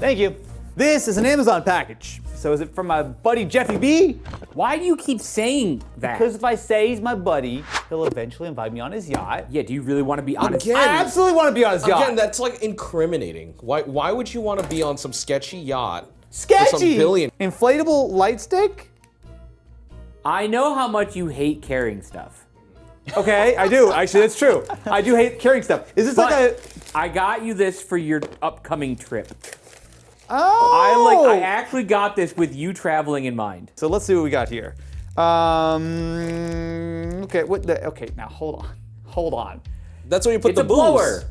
Thank you. This is an Amazon package. So is it from my buddy Jeffy B? Why do you keep saying that? Because if I say he's my buddy, he'll eventually invite me on his yacht. Yeah, do you really want to be on his I absolutely want to be on his yacht. Again, that's like incriminating. Why would you want to be on some sketchy yacht? Sketchy! For some billion. Inflatable light stick? I know how much you hate carrying stuff. Okay, I do. Actually, that's true. I do hate carrying stuff. Is this like a... I got you this for your upcoming trip. Oh! I actually got this with you traveling in mind. So let's see what we got here. Okay, okay, now hold on. That's where you put It's the a blower. booze.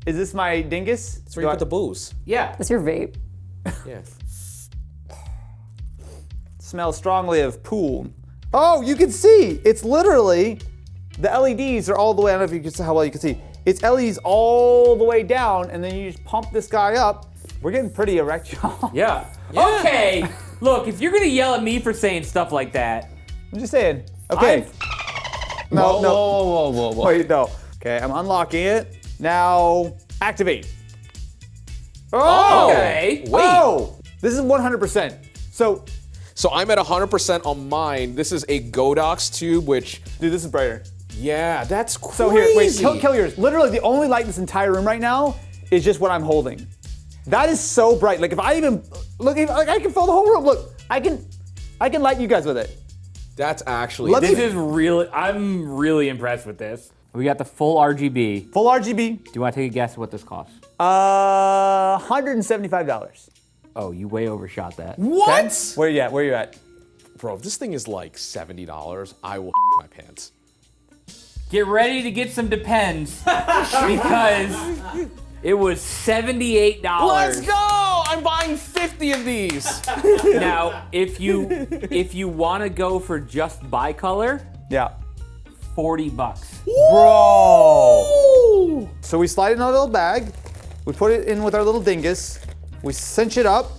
Is this my dingus? That's where you put the booze. Yeah. That's your vape. Yeah. Smells strongly of pool. Oh, you can see, it's literally, the LEDs are all the way, I don't know if you can see how well you can see. It's LEDs all the way down, and then you just pump this guy up. We're getting pretty erect, y'all. Yeah. Okay. Look, if you're gonna yell at me for saying stuff like that, I'm just saying. Okay. No. Whoa. Wait, no. Okay, I'm unlocking it. Now, activate. Oh! Okay. Wait. Oh! This is 100%. So I'm at 100% on mine. This is a Godox tube, which, dude, this is brighter. yeah, that's crazy. So here, wait, kill yours. Literally, the only light in this entire room right now is just what I'm holding. That is so bright. Like if I even look, I can fill the whole room. Look, I can light you guys with it. That's actually. this is really, I'm really impressed with this. We got the full RGB. Full RGB. Do you want to take a guess at what this costs? $175. Oh, you way overshot that. What? Okay? Where you at? Where you at? Bro, if this thing is like $70, I will my pants. Get ready to get some Depends because it was $78. Let's go! I'm buying 50 of these. Now, if you want to go for just bicolor, Yeah. $40. Bro. So we slide it in our little bag. We put it in with our little dingus. We cinch it up.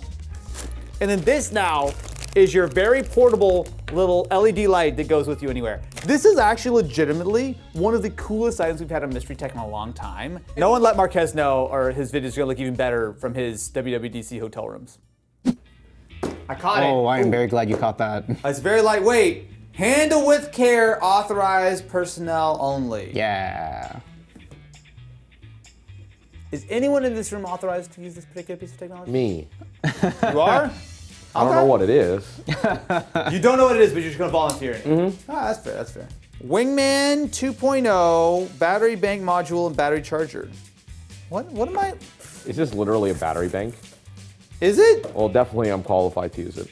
And then this now is your very portable little LED light that goes with you anywhere. This is actually legitimately one of the coolest items we've had on Mystery Tech in a long time. No one let Marquez know, or his videos are gonna look even better from his WWDC hotel rooms. I caught it. Oh, I am very glad you caught that. It's very lightweight. Handle with care, authorized personnel only. Yeah. Is anyone in this room authorized to use this particular piece of technology? Me. You are? I don't know what it is. You don't know what it is, but you're just gonna volunteer it. Mm-hmm. Ah, that's fair, that's fair. Wingman 2.0, battery bank module and battery charger. What am I? Is this literally a battery bank? Is it? Well, definitely I'm qualified to use it.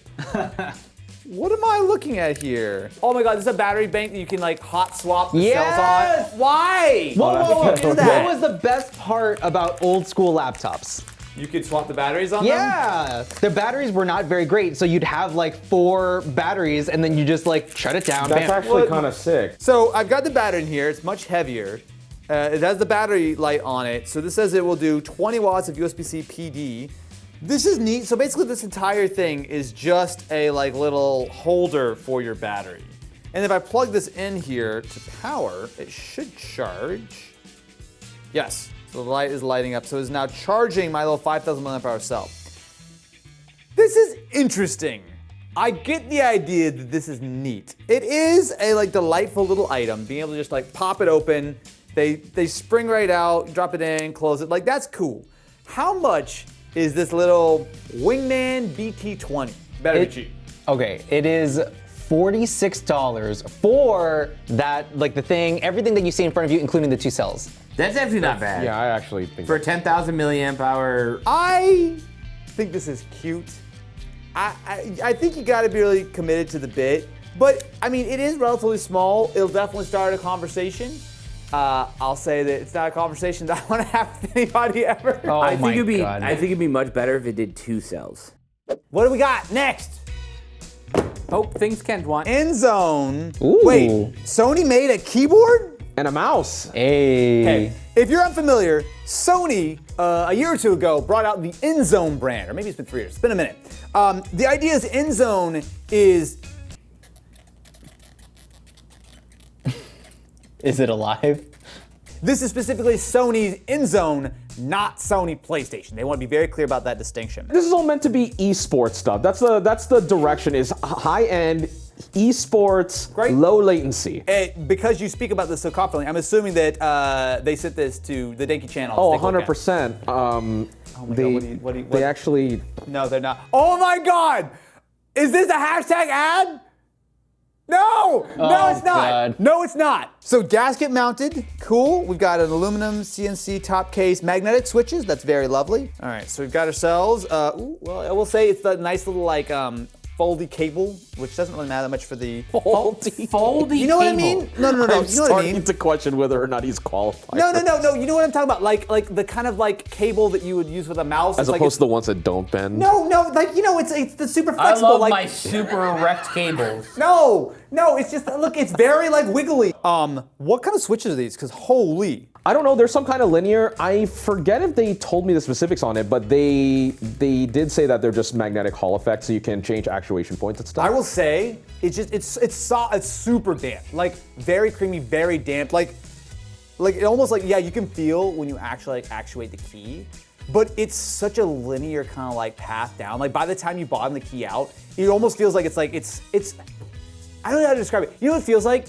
What am I looking at here? Oh my God, this is a battery bank that you can like hot swap the Yes! cells on. Why? Whoa. Do that. What was the best part about old school laptops? You could swap the batteries on them? Yeah, the batteries were not very great, so you'd have like 4 batteries and then you just like shut it down. That's bam. actually kind of sick. So I've got the battery in here, it's much heavier. It has the battery light on it. So this says it will do 20 watts of USB-C PD. This is neat. So basically this entire thing is just a like little holder for your battery. And if I plug this in here to power, it should charge. Yes, so the light is lighting up. So it's now charging my little 5,000 milliamp hour cell. This is interesting. I get the idea that this is neat. It is a like delightful little item, being able to just like pop it open. They spring right out, drop it in, close it. Like that's cool. How much is this little Wingman BT20? Better be cheap. Okay, it is $46 for that, like the thing, everything that you see in front of you, including the 2 cells. That's actually not bad. Yeah, I actually think For 10,000 milliamp hour. I think this is cute. I think you gotta be really committed to the bit, but I mean, it is relatively small. It'll definitely start a conversation. I'll say that it's not a conversation that I want to have with anybody ever. Oh I my think God. it'd be much better if it did 2 cells. What do we got next? Hope things Kent want. Inzone. Ooh. Wait, Sony made a keyboard? And a mouse. Hey. Hey, if you're unfamiliar, Sony a year or 2 ago brought out the Inzone brand, or maybe it's been 3 years. It's been a minute. The idea is Inzone is. Is it alive? This is specifically Sony's Inzone not Sony PlayStation. They want to be very clear about that distinction. This is all meant to be esports stuff. That's the direction, is high-end esports, Great. low latency. Because you speak about this so confidently, I'm assuming that they sent this to the Denki channel. Oh, to take a look at. 100%. Oh my God, what do you- They actually... No, they're not. Oh my God! Is this a hashtag ad? No! No, it's not! God. No, it's not! So gasket mounted, cool. We've got an aluminum CNC top case, magnetic switches, that's very lovely. All right, so we've got ourselves, well, I will say it's the nice little like foldy cable, which doesn't really matter much for the... Foldy You know what I cable. mean? No, I'm you know what I starting mean? to question whether or not he's qualified. No, you know what I'm talking about? Like the kind of like cable that you would use with a mouse. As It's opposed to the ones that don't bend. No, like, you know, it's the super I flexible, love like... my super erect cables. No, it's just, look, it's very like wiggly. What kind of switches are these? Because holy. I don't know, there's some kind of linear. I forget if they told me the specifics on it, but they did say that they're just magnetic Hall effects, so you can change actuation points and stuff. I will say, it's super damp. Like, very creamy, very damp. Like it almost like, yeah, you can feel when you actually like actuate the key, but it's such a linear kind of like path down. Like by the time you bottom the key out, it almost feels like it's I don't know how to describe it. You know what it feels like?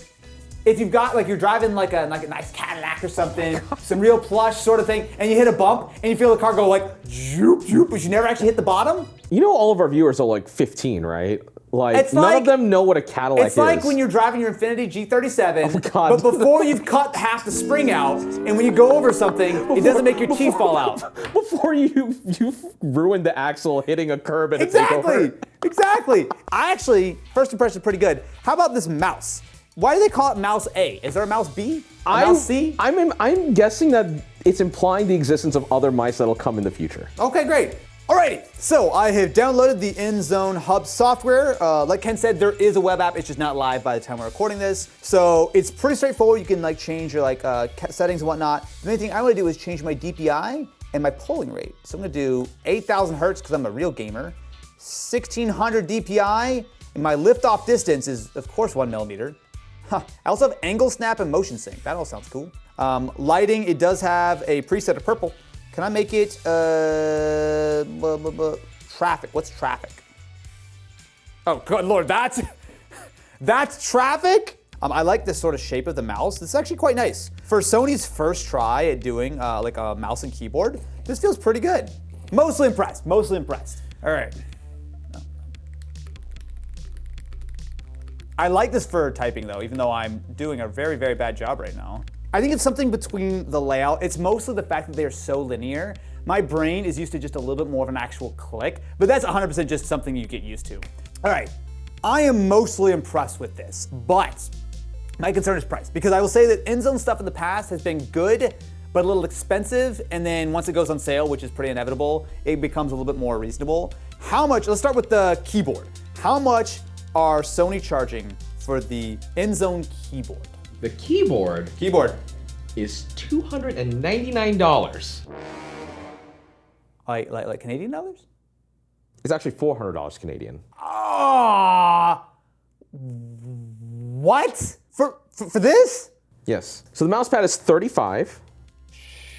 If you've got, like, you're driving like a nice Cadillac or something, some real plush sort of thing, and you hit a bump, and you feel the car go like, zoop, zoop, but you never actually hit the bottom? You know, all of our viewers are like 15, right? Like, It's none like- of them know what a Cadillac is. It's like when you're driving your Infiniti G37, Oh, God. but before you've cut half the spring out, and when you go over something, it doesn't make your teeth fall out. Before you've ruined the axle hitting a curb and a takeover. Exactly. I actually, first impression is pretty good. How about this mouse? Why do they call it mouse A? Is there a mouse B? Mouse C? I'm guessing that it's implying the existence of other mice that'll come in the future. Okay, great. Alrighty, so I have downloaded the Inzone Hub software. Like Ken said, there is a web app. It's just not live by the time we're recording this. So it's pretty straightforward. You can like change your like settings and whatnot. The main thing I want to do is change my DPI and my polling rate. So I'm going to do 8,000 hertz because I'm a real gamer. 1,600 DPI, and my liftoff distance is of course 1 millimeter. I also have angle snap and motion sync. That all sounds cool. Lighting, it does have a preset of purple. Can I make it traffic? What's traffic? Oh, good Lord, that's traffic? I like this sort of shape of the mouse. This is actually quite nice. For Sony's first try at doing like a mouse and keyboard, this feels pretty good. Mostly impressed. All right. I like this for typing though, even though I'm doing a very, very bad job right now. I think it's something between the layout. It's mostly the fact that they are so linear. My brain is used to just a little bit more of an actual click, but that's 100% just something you get used to. All right, I am mostly impressed with this, but my concern is price, because I will say that Inzone stuff in the past has been good, but a little expensive, and then once it goes on sale, which is pretty inevitable, it becomes a little bit more reasonable. How much, let's start with the keyboard. How much are Sony charging for the Inzone keyboard? The keyboard is $299. Like Canadian dollars? It's actually $400 Canadian. Ah, what? For this? Yes. So the mouse pad is $35.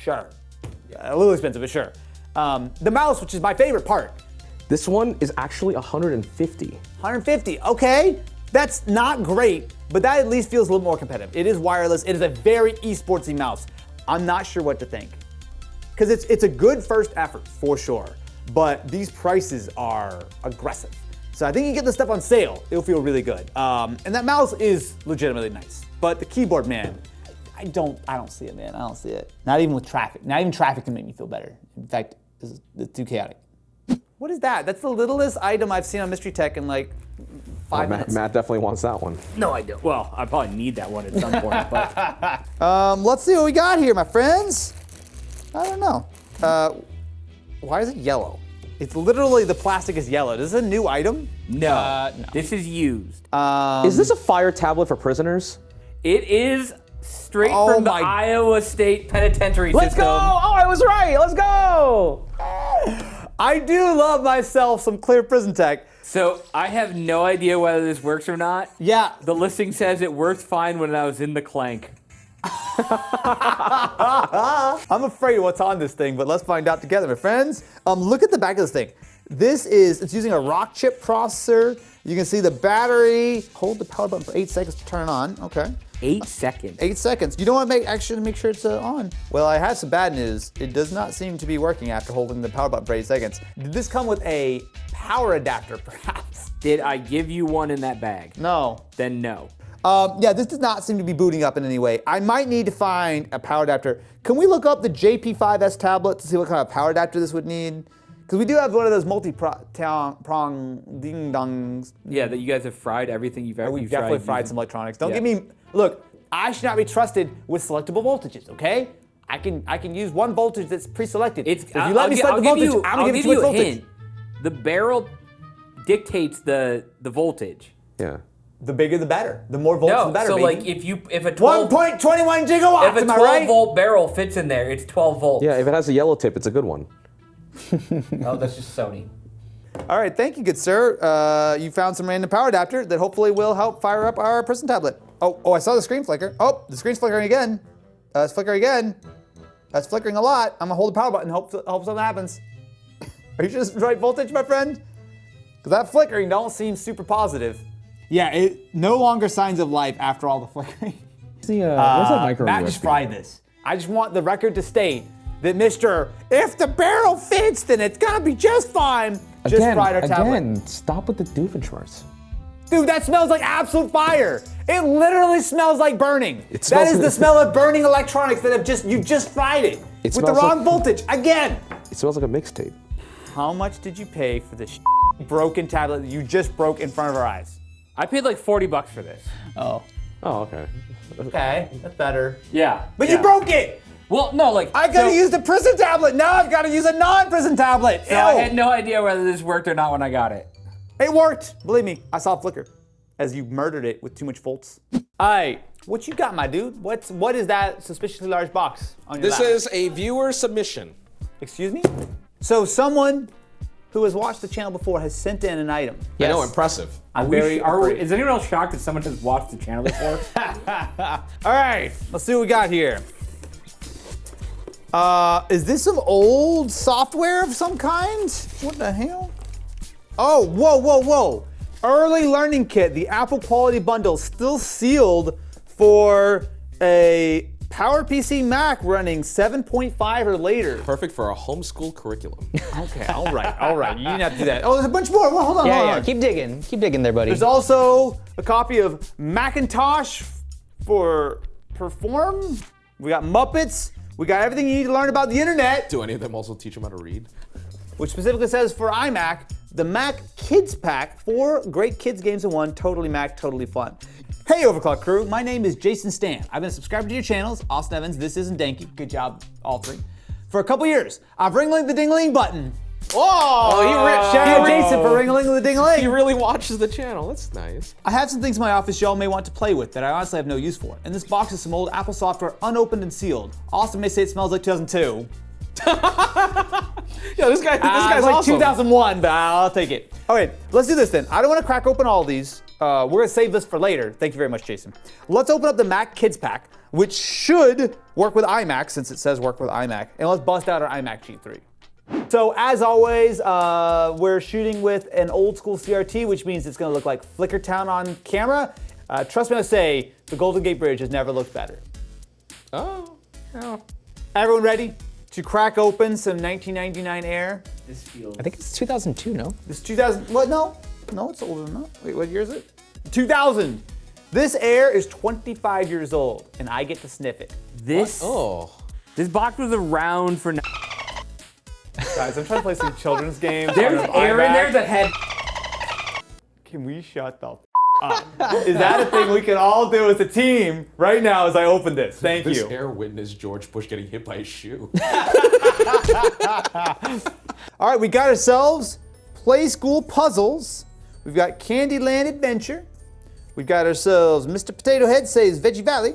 Sure. Yeah, a little expensive, but sure. The mouse, which is my favorite part. This one is actually $150. 150, okay. That's not great, but that at least feels a little more competitive. It is wireless, it is a very esportsy mouse. I'm not sure what to think. Because it's a good first effort, for sure, but these prices are aggressive. So I think you get this stuff on sale, it'll feel really good. And that mouse is legitimately nice, but the keyboard, man, I don't see it, man, I don't see it. Not even with traffic, not even traffic can make me feel better. In fact, it's too chaotic. What is that? That's the littlest item I've seen on Mystery Tech in like 5 minutes. Matt definitely wants that one. No, I don't. Well, I probably need that one at some point, but Let's see what we got here, my friends. I don't know. Why is it yellow? It's literally, the plastic is yellow. Is this a new item? no. This is used. Is this a fire tablet for prisoners? It is straight Oh from the my- Iowa State Penitentiary Let's system. go! Oh, I was right. Let's go! I do love myself some clear prison tech. So I have no idea whether this works or not. Yeah. The listing says it worked fine when I was in the clank. I'm afraid of what's on this thing, but let's find out together, my friends. Look at the back of this thing. It's using a rock chip processor. You can see the battery. Hold the power button for 8 seconds to turn it on. Okay. 8 seconds. 8 seconds. You don't want to make sure it's on. Well, I have some bad news. It does not seem to be working after holding the power button for 8 seconds. Did this come with a power adapter, perhaps? Did I give you one in that bag? No. Then no. Yeah, this does not seem to be booting up in any way. I might need to find a power adapter. Can we look up the JP5S tablet to see what kind of power adapter this would need? Because we do have one of those multi-prong ding-dongs. Yeah, that you guys have fried everything you've ever We've definitely fried using. some electronics. Don't give me, look, I should not be trusted with selectable voltages, okay? I can use one voltage that's pre-selected. If you let me select the voltage, I'm gonna give you a voltage. The barrel dictates the voltage. Yeah. The bigger the better. The more volts the better, so baby. like if a 12 1.21 gigawatts, if a 12 volt barrel fits in there, it's 12 volts. Yeah, if it has a yellow tip, it's a good one. Oh, that's just Sony. All right, thank you, good sir. You found some random power adapter that hopefully will help fire up our prison tablet. Oh, I saw the screen flicker. Oh, the screen's flickering again. It's flickering again. That's flickering a lot. I'm gonna hold the power button, hope something happens. Are you just the right voltage, my friend? Because that flickering don't seem super positive. Yeah, it no longer signs of life after all the flickering. What's that micro Matt USB? just fried this. I just want the record to state that Mr. If the barrel fits, then it's gonna be just fine. Just fried our tablet. Again, stop with the Doofenshmirtz. Dude, that smells like absolute fire. It literally smells like burning. It That smells is the like- smell of burning electronics that you just fried it with the smells wrong like- voltage again. It smells like a mixtape. How much did you pay for this broken tablet that you just broke in front of our eyes? I paid like $40 for this. Oh. Oh, okay. Okay, that's better. Yeah. But you broke it. Well, no, like I gotta use the prison tablet. Now I've gotta use a non-prison tablet. So I had no idea whether this worked or not when I got it. It worked. Believe me, I saw a flicker as you murdered it with too much volts. All right, what you got, my dude? What is that suspiciously large box on your This lap? is a viewer submission. Excuse me? So someone who has watched the channel before has sent in an item. I know, impressive. Is anyone else shocked that someone has watched the channel before? All right, let's see what we got here. Is this some old software of some kind? What the hell? Oh, whoa. Early Learning Kit, the Apple Quality Bundle, still sealed for a PowerPC Mac running 7.5 or later. Perfect for a homeschool curriculum. Okay, all right. You didn't have to do that. Oh, there's a bunch more. Well, hold on. Yeah. Keep digging there, buddy. There's also a copy of Macintosh for Perform. We got Muppets. We got everything you need to learn about the internet, Do any of them also teach them how to read? which specifically says for iMac, the Mac Kids Pack, 4 great kids games in one, totally Mac, totally fun. Hey Overclock crew, my name is Jason Stan. I've been subscribed to your channels, Austin Evans, This Isn't Danky, good job, all 3, for a couple years. I've ring-linked the ding-a-ling button. Oh, Shout out Jason for ring-a-ling the ding-a-ling. he really watches the channel. That's nice. I have some things in my office y'all may want to play with that I honestly have no use for. In this box is some old Apple software unopened and sealed. Austin may say it smells like 2002. Yeah, this guy's like awesome. 2001, but I'll take it. Okay, let's do this then. I don't want to crack open all these. We're gonna save this for later. Thank you very much, Jason. Let's open up the Mac Kids Pack, which should work with iMac since it says work with iMac. And let's bust out our iMac G3. So as always, we're shooting with an old school CRT, which means it's gonna look like Flickertown on camera. Trust me, I say, the Golden Gate Bridge has never looked better. Oh. Everyone ready to crack open some 1999 Air? This feels. I think it's 2002, no? This 2000, what, no, it's older than that. Wait, what year is it? 2000. This Air is 25 years old, and I get to sniff it. This box was around for. Guys, I'm trying to play some children's games. There's air in there that had. Can we shut the up? Is that a thing we can all do as a team right now as I open this? Thank This you. air witnessed George Bush getting hit by a shoe. All right, we got ourselves Play School Puzzles. We've got Candyland Adventure. We've got ourselves Mr. Potato Head Saves Veggie Valley.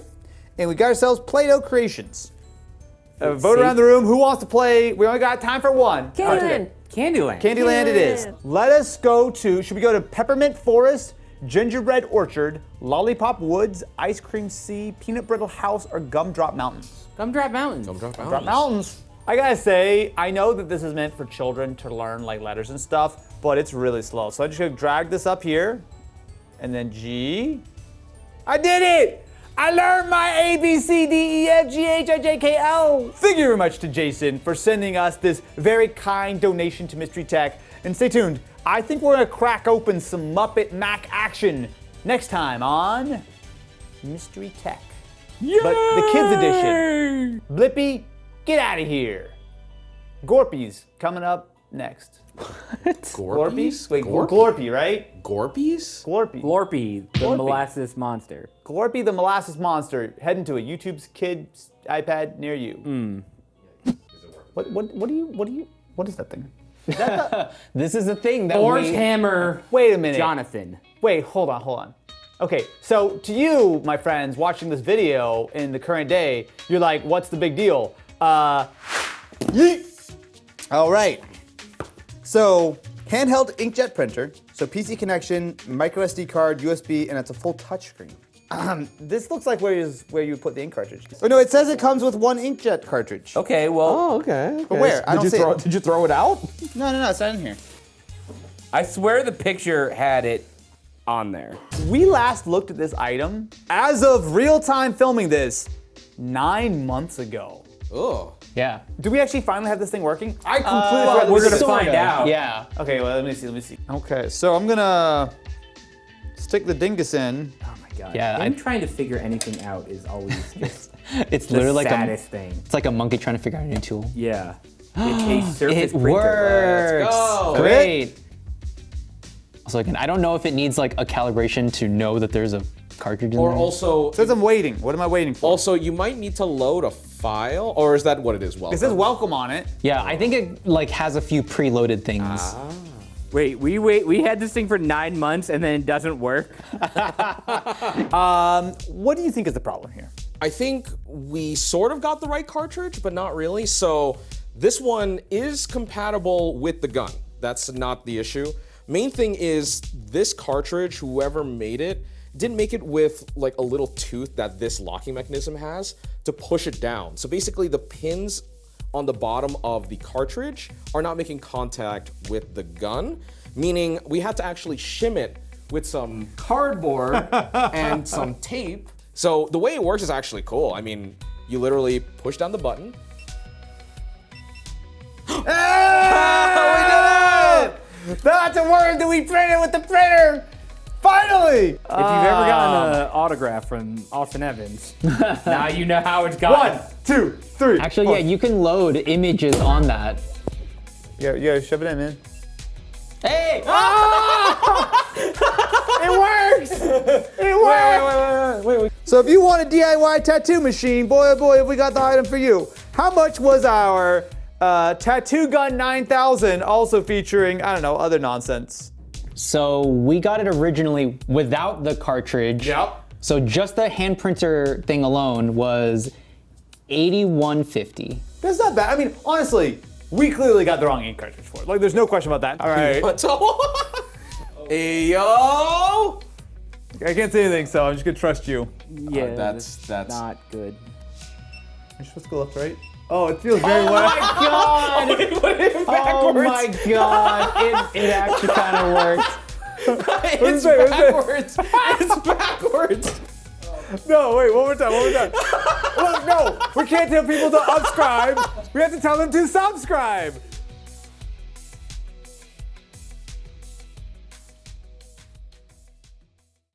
And we got ourselves Play-Doh Creations. Vote around the room. Who wants to play? We only got time for one. Candyland. Candyland. Candyland it is. Let us go to, should we go to Peppermint Forest, Gingerbread Orchard, Lollipop Woods, Ice Cream Sea, Peanut Brittle House, or Gumdrop Mountains? Gumdrop Mountains. Gumdrop Mountains. I gotta say, I know that this is meant for children to learn like letters and stuff, but it's really slow. So I'm just gonna drag this up here, and then G. I did it! I learned my A, B, C, D, E, F, G, H, I, J, K, L. Thank you very much to Jason for sending us this very kind donation to Mystery Tech. And stay tuned. I think we're gonna crack open some Muppet Mac action next time on Mystery Tech. But the kids edition. Blippy, get out of here. Gorpies coming up next. Gorpies? Wait, Glorpy, right? Gorpies? Glorpy. Glorpy, the Glorpy. molasses monster. Glorpy the molasses monster. Heading to a YouTube's Kids iPad near you. What is that thing? This is the thing that Forge we... Hammer. Wait a minute. Jonathan. Wait, hold on. Okay, so to you, my friends, watching this video in the current day, you're like, what's the big deal? Yeet. All right. So, handheld inkjet printer. So PC connection, micro SD card, USB, and it's a full touchscreen. This looks like where you put the ink cartridge. Oh no, it says it comes with one inkjet cartridge. Okay, well, Oh, okay. But where? I don't see it. Did you throw it out? No, it's not in here. I swear the picture had it on there. We last looked at this item, as of real-time filming this, 9 months ago. Ugh. Yeah. Do we actually finally have this thing working? I completely forgot. we're gonna Sorta. find out. Yeah. Okay, well, let me see. Okay, so I'm gonna stick the dingus in. Oh my god. Yeah, I'm trying to figure anything out is always just It's the literally like saddest thing. It's like a monkey trying to figure out a new tool. Yeah. It's a surface It printer. works. Let's go. Great. So again, I don't know if it needs like a calibration to know that there's a cartridge in Or there. also, It says I'm waiting. What am I waiting for? also you might need to load a file, or is that what it is? Welcome. It says welcome on it. Yeah, I think it like has a few preloaded things. Wait, we had this thing for 9 months and then it doesn't work? What do you think is the problem here? I think we sort of got the right cartridge, but not really. So this one is compatible with the gun. That's not the issue. Main thing is this cartridge, whoever made it, didn't make it with like a little tooth that this locking mechanism has to push it down. So basically the pins on the bottom of the cartridge are not making contact with the gun, meaning we had to actually shim it with some cardboard and some tape. So the way it works is actually cool. I mean, you literally push down the button. We did it! That's a word that we printed with the printer! Finally! If you've ever gotten an autograph from Austin Evans, now you know how it's gotten. 1, 2, 3. Actually, yeah, you can load images on that. Yeah, you gotta shove it in, man. Hey! It works! It works! Wait. So if you want a DIY tattoo machine, boy oh boy, have we got the item for you. How much was our Tattoo Gun 9000, also featuring, I don't know, other nonsense? So we got it originally without the cartridge. Yep. So just the hand printer thing alone was $81.50. That's not bad. I mean, honestly, we clearly got the wrong ink cartridge for it. Like, there's no question about that. All right. Hey yo! I can't say anything, so I'm just gonna trust you. Yeah, that's- not good. You're supposed to go left, right? Oh, it feels very wet. God! Oh my god! It actually kind of worked. It's backwards. It's backwards. No, wait, one more time. Look, no, we can't tell people to subscribe. We have to tell them to subscribe.